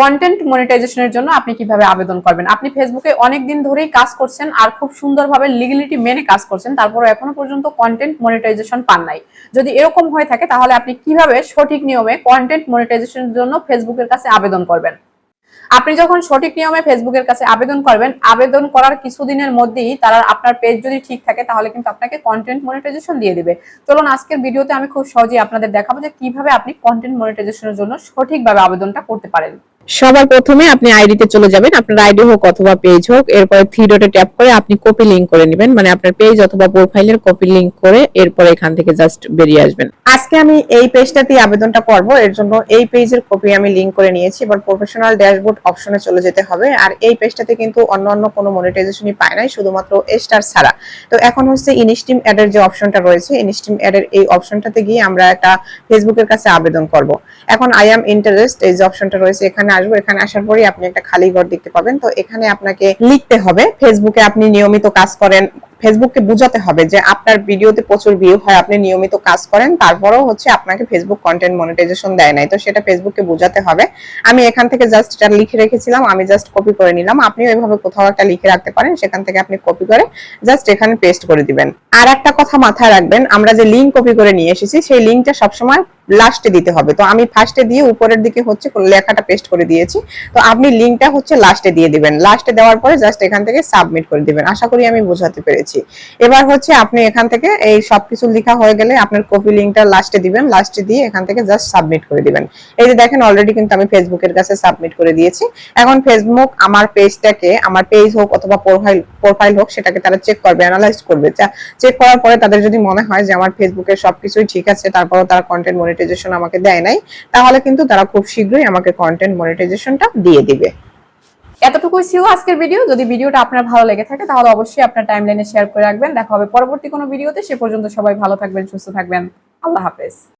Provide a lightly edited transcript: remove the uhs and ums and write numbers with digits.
Content মনিটাইজেশনের জন্য আপনি কিভাবে আবেদন করবেন। আপনি ফেসবুকে অনেক দিন ধরেই কাজ করছেন আর খুব সুন্দরভাবে লিগ্যালিটি মেনে কাজ করছেন, তারপরে এখনো পর্যন্ত কন্টেন্ট মনিটাইজেশন পান নাই। যদি এরকম হয়ে থাকে তাহলে আপনি কিভাবে সঠিক নিয়মে কন্টেন্ট মনিটাইজেশনের জন্য ফেসবুকের কাছে আবেদন করবেন। আপনি যখন সঠিক নিয়মে ফেসবুকের কাছে আবেদন করবেন, আবেদন করার কিছুদিনের মধ্যেই তারা আপনার পেজ যদি ঠিক থাকে তাহলে কিন্তু আপনাকে কন্টেন্ট মনিটাইজেশন দিয়ে দিবে। চলুন আজকের ভিডিওতে আমি খুব সহজেই আপনাদের দেখাবো যে কিভাবে আপনি কন্টেন্ট মনিটাইজেশনের জন্য সঠিকভাবে আবেদনটা করতে পারেন। সবার প্রথমে আপনি আইডিতে চলে যাবেন, আপনার আইডি হোক অথবা পেজ হোক। এরপরে থ্রি ডটে ট্যাপ করে আপনি কপি লিংক করে নেবেন, মানে আপনার পেজ অথবা প্রোফাইলের কপি লিংক করে এরপরে এখান থেকে জাস্ট বেরিয়ে আসবেন। আজকে আমি এই পেজটাতেই আবেদনটা করব, এর জন্য এই পেজের কপি আমি লিংক করে নিয়েছি। এবার প্রফেশনাল ড্যাশবোর্ড অপশনে চলে যেতে হবে। আর এই পেজটাতে কিন্তু অন্য কোনো মনিটাইজেশনই পায় নাই, শুধুমাত্র স্টার ছাড়া। তো এখন হচ্ছে ইনস্টিম অ্যাডের যে অপশনটা রয়েছে, ইনস্টিম অ্যাডের এই অপশনটাতে গিয়ে আমরা একটা ফেসবুকের কাছে আবেদন করব। এখন আই এম ইন্টারেস্ট এই যে অপশনটা রয়েছে এখানে আসবো। এখানে আসার পরে আপনি একটা খালি ঘর দেখতে পাবেন। তো এখানে আপনাকে লিখতে হবে ফেসবুকে আপনি নিয়মিত কাজ করেন। ফেসবুককে বোঝাতে হবে যে আপনার ভিডিওতে প্রচুর ভিউ হয়, আপনি নিয়মিত কাজ করেন, তারপরেও হচ্ছে আপনাকে ফেসবুক কন্টেন্ট মনিটাইজেশন দেয় নাই। তো সেটা ফেসবুককে বোঝাতে হবে। আমি এখান থেকে জাস্ট এটা লিখে রেখেছিলাম, আমি জাস্ট কপি করে নিলাম। আপনিও এইভাবে কোথাও একটা লিখে রাখতে পারেন, সেখান থেকে আপনি কপি করে জাস্ট এখানে পেস্ট করে দিবেন। আর একটা কথা মাথায় রাখবেন, আমরা যে লিংক কপি করে নিয়ে এসেছি সেই লিংকটা সবসময় লাস্টে দিতে হবে। তো আমি ফার্স্টে দিয়ে উপরের দিকে হচ্ছে লেখাটা পেস্ট করে দিয়েছি। তো আপনি লিংকটা হচ্ছে লাস্টে দিয়ে দিবেন। লাস্টে দেওয়ার পরে জাস্ট এখান থেকে সাবমিট করে দিবেন। আশা করি আমি বোঝাতে পেরেছি। এবার হচ্ছে আপনি এখান থেকে এই সবকিছু লেখা হয়ে গেলে আপনার কপি লিংকটা লাস্টে দিবেন। লাস্টে দিয়ে এখান থেকে জাস্ট সাবমিট করে দিবেন। এই যে দেখেন অলরেডি কিন্তু আমি ফেসবুকের কাছে সাবমিট করে দিয়েছি। এখন ফেসবুক আমার পেজটাকে, আমার পেজ হোক অথবা প্রোফাইল হোক, সেটাকে তারা চেক করবে, অ্যানালাইজ করবে। চেক করার পরে তাদের যদি মনে হয় যে আমার ফেসবুকের সবকিছুই ঠিক আছে, তারপরও তারা কন্টেন্ট মনিটাইজেশন আমাকে দেয় নাই, তাহলে কিন্তু তারা খুব শীঘ্রই আমাকে কন্টেন্ট মনিটাইজেশনটা দিয়ে দিবে। এতটুকুই ছিল আজকের ভিডিও। যদি ভিডিওটা আপনার ভালো লেগে থাকে তাহলে অবশ্যই আপনার টাইমলাইনে শেয়ার করে রাখবেন। দেখা হবে পরবর্তী কোনো ভিডিওতে। সে পর্যন্ত সবাই ভালো থাকবেন, সুস্থ থাকবেন। আল্লাহ হাফেজ।